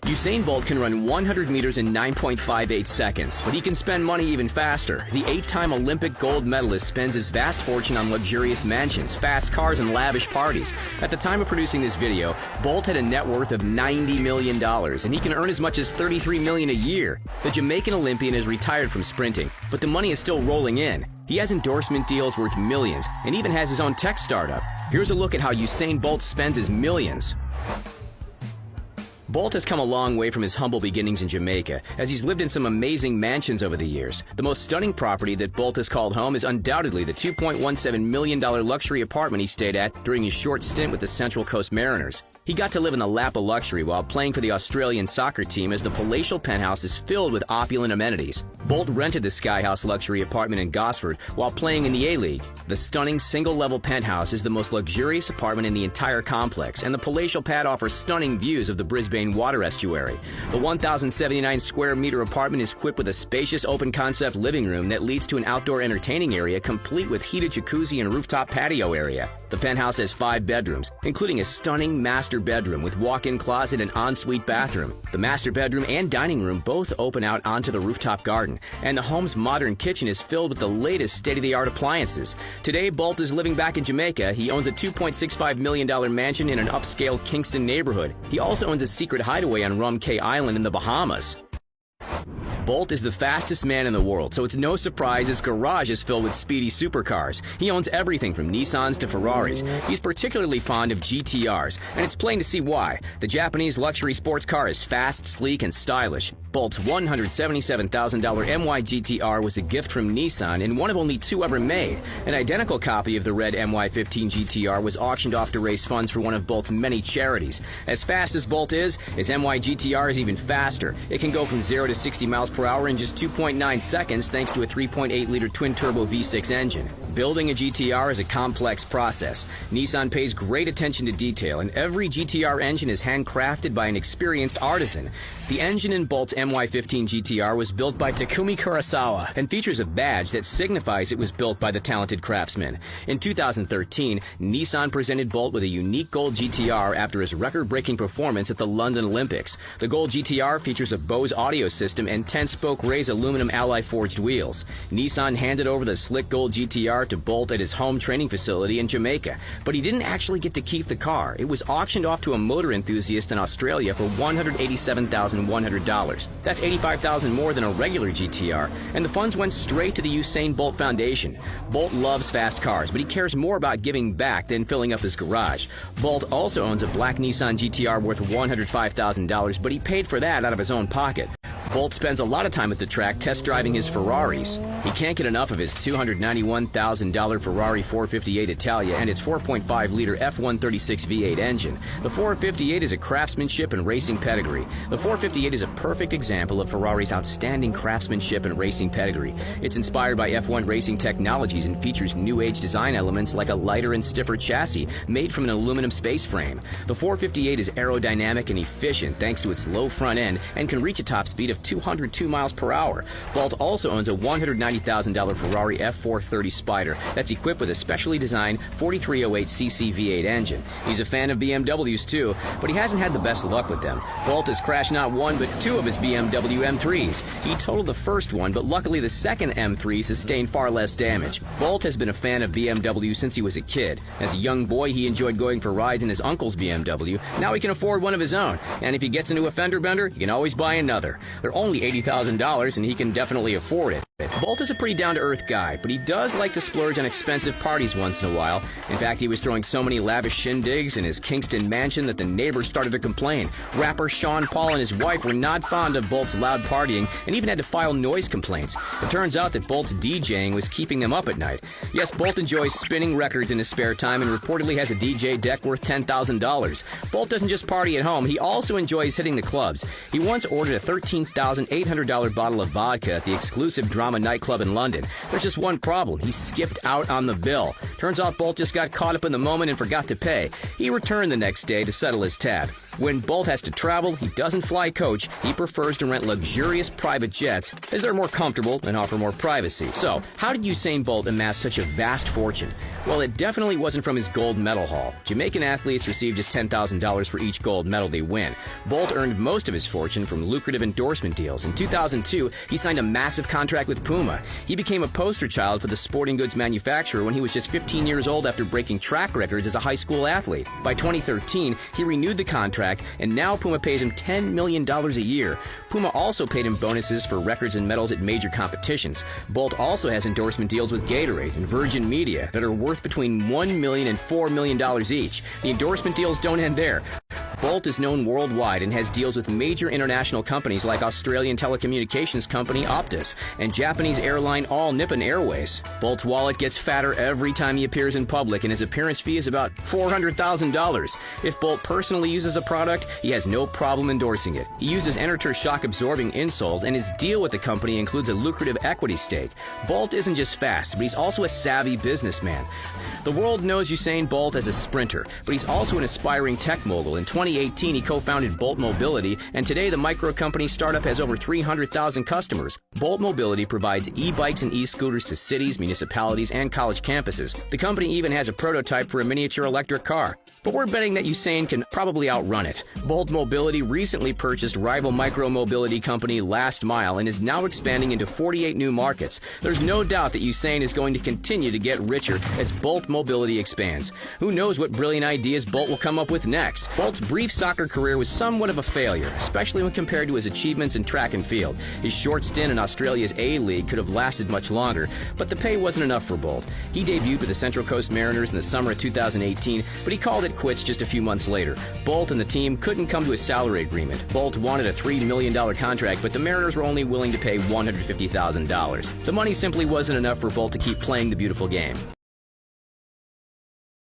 Usain Bolt can run 100 meters in 9.58 seconds, but he can spend money even faster. The 8-time Olympic gold medalist spends his vast fortune on luxurious mansions, fast cars, and lavish parties. At the time of producing this video, Bolt had a net worth of $90 million, and he can earn as much as $33 million a year. The Jamaican Olympian is retired from sprinting, but the money is still rolling in. He has endorsement deals worth millions, and even has his own tech startup. Here's a look at how Usain Bolt spends his millions. Bolt has come a long way from his humble beginnings in Jamaica, as he's lived in some amazing mansions over the years. The most stunning property that Bolt has called home is undoubtedly the $2.17 million luxury apartment he stayed at during his short stint with the Central Coast Mariners. He got to live in the lap of luxury while playing for the Australian soccer team, as the palatial penthouse is filled with opulent amenities. Bolt rented the Sky House luxury apartment in Gosford while playing in the A-League. The stunning single-level penthouse is the most luxurious apartment in the entire complex, and the palatial pad offers stunning views of the Brisbane water estuary. The 1,079 square meter apartment is equipped with a spacious open-concept living room that leads to an outdoor entertaining area complete with heated jacuzzi and rooftop patio area. The penthouse has 5 bedrooms, including a stunning master bedroom with walk-in closet and ensuite bathroom. The master bedroom and dining room both open out onto the rooftop garden, and the home's modern kitchen is filled with the latest state-of-the-art appliances. Today, Bolt is living back in Jamaica. He owns a $2.65 million mansion in an upscale Kingston neighborhood. He also owns a secret hideaway on Rum Cay Island in the Bahamas. Bolt is the fastest man in the world, so it's no surprise his garage is filled with speedy supercars. He owns everything from Nissans to Ferraris. He's particularly fond of GTRs, and it's plain to see why. The Japanese luxury sports car is fast, sleek, and stylish. Bolt's $177,000 MY GTR was a gift from Nissan and one of only 2 ever made. An identical copy of the red MY15 GTR was auctioned off to raise funds for one of Bolt's many charities. As fast as Bolt is, his MY GTR is even faster. It can go from 0 to 60 miles per hour in just 2.9 seconds thanks to a 3.8-liter twin-turbo V6 engine. Building a GTR is a complex process. Nissan pays great attention to detail, and every GTR engine is handcrafted by an experienced artisan. The engine in Bolt's MY15 GTR was built by Takumi Kurosawa and features a badge that signifies it was built by the talented craftsman. In 2013, Nissan presented Bolt with a unique gold GTR after his record-breaking performance at the London Olympics. The gold GTR features a Bose audio system and 10-spoke raised aluminum alloy-forged wheels. Nissan handed over the slick gold GTR to Bolt at his home training facility in Jamaica, but he didn't actually get to keep the car. It was auctioned off to a motor enthusiast in Australia for $187,100. That's $85,000 more than a regular GTR, and the funds went straight to the Usain Bolt Foundation. Bolt loves fast cars, but he cares more about giving back than filling up his garage. Bolt also owns a black Nissan GTR worth $105,000, but he paid for that out of his own pocket. Bolt spends a lot of time at the track test driving his Ferraris. He can't get enough of his $291,000 Ferrari 458 Italia and its 4.5-liter F136 V8 engine. The 458 is a craftsmanship and racing pedigree. The 458 is a perfect example of Ferrari's outstanding craftsmanship and racing pedigree. It's inspired by F1 racing technologies and features new-age design elements like a lighter and stiffer chassis made from an aluminum space frame. The 458 is aerodynamic and efficient thanks to its low front end and can reach a top speed of 202 miles per hour. Bolt also owns a $190,000 Ferrari F430 Spider that's equipped with a specially designed 4308cc V8 engine. He's a fan of BMWs too, but he hasn't had the best luck with them. Bolt has crashed not 1 but 2 of his BMW M3s. He totaled the first one, but luckily the second M3 sustained far less damage. Bolt has been a fan of BMW since he was a kid. As a young boy, he enjoyed going for rides in his uncle's BMW. Now he can afford one of his own, and if he gets into a fender bender, he can always buy another. They're only $80,000, and he can definitely afford it. Bolt is a pretty down-to-earth guy, but he does like to splurge on expensive parties once in a while. In fact, he was throwing so many lavish shindigs in his Kingston mansion that the neighbors started to complain. Rapper Sean Paul and his wife were not fond of Bolt's loud partying and even had to file noise complaints. It turns out that Bolt's DJing was keeping them up at night. Yes, Bolt enjoys spinning records in his spare time and reportedly has a DJ deck worth $10,000. Bolt doesn't just party at home, he also enjoys hitting the clubs. He once ordered a $13,800 bottle of vodka at the exclusive Drama nightclub in London. There's just one problem. He skipped out on the bill. Turns out Bolt just got caught up in the moment and forgot to pay. He returned the next day to settle his tab. When Bolt has to travel, he doesn't fly coach. He prefers to rent luxurious private jets as they're more comfortable and offer more privacy. So, how did Usain Bolt amass such a vast fortune? Well, it definitely wasn't from his gold medal haul. Jamaican athletes receive just $10,000 for each gold medal they win. Bolt earned most of his fortune from lucrative endorsement deals. In 2002, he signed a massive contract with Puma. He became a poster child for the sporting goods manufacturer when he was just 15 years old after breaking track records as a high school athlete. By 2013, he renewed the contract, and now Puma pays him $10 million a year. Puma also paid him bonuses for records and medals at major competitions. Bolt also has endorsement deals with Gatorade and Virgin Media that are worth between $1 million and $4 million each. The endorsement deals don't end there. Bolt is known worldwide and has deals with major international companies like Australian telecommunications company Optus and Japanese airline All Nippon Airways. Bolt's wallet gets fatter every time he appears in public, and his appearance fee is about $400,000. If Bolt personally uses a product, he has no problem endorsing it. He uses Enerter shock-absorbing insoles, and his deal with the company includes a lucrative equity stake. Bolt isn't just fast, but he's also a savvy businessman. The world knows Usain Bolt as a sprinter, but he's also an aspiring tech mogul. In 2018, he co-founded Bolt Mobility, and today the micro-company startup has over 300,000 customers. Bolt Mobility provides e-bikes and e-scooters to cities, municipalities, and college campuses. The company even has a prototype for a miniature electric car. But we're betting that Usain can probably outrun it. Bolt Mobility recently purchased rival micro-mobility company Last Mile and is now expanding into 48 new markets. There's no doubt that Usain is going to continue to get richer as Bolt Mobility expands. Who knows what brilliant ideas Bolt will come up with next? Bolt's brief soccer career was somewhat of a failure, especially when compared to his achievements in track and field. His short stint in Australia's A-League could have lasted much longer, but the pay wasn't enough for Bolt. He debuted with the Central Coast Mariners in the summer of 2018, but he called it quits just a few months later. Bolt and the team couldn't come to a salary agreement. Bolt wanted a $3 million contract, but the Mariners were only willing to pay $150,000. The money simply wasn't enough for Bolt to keep playing the beautiful game.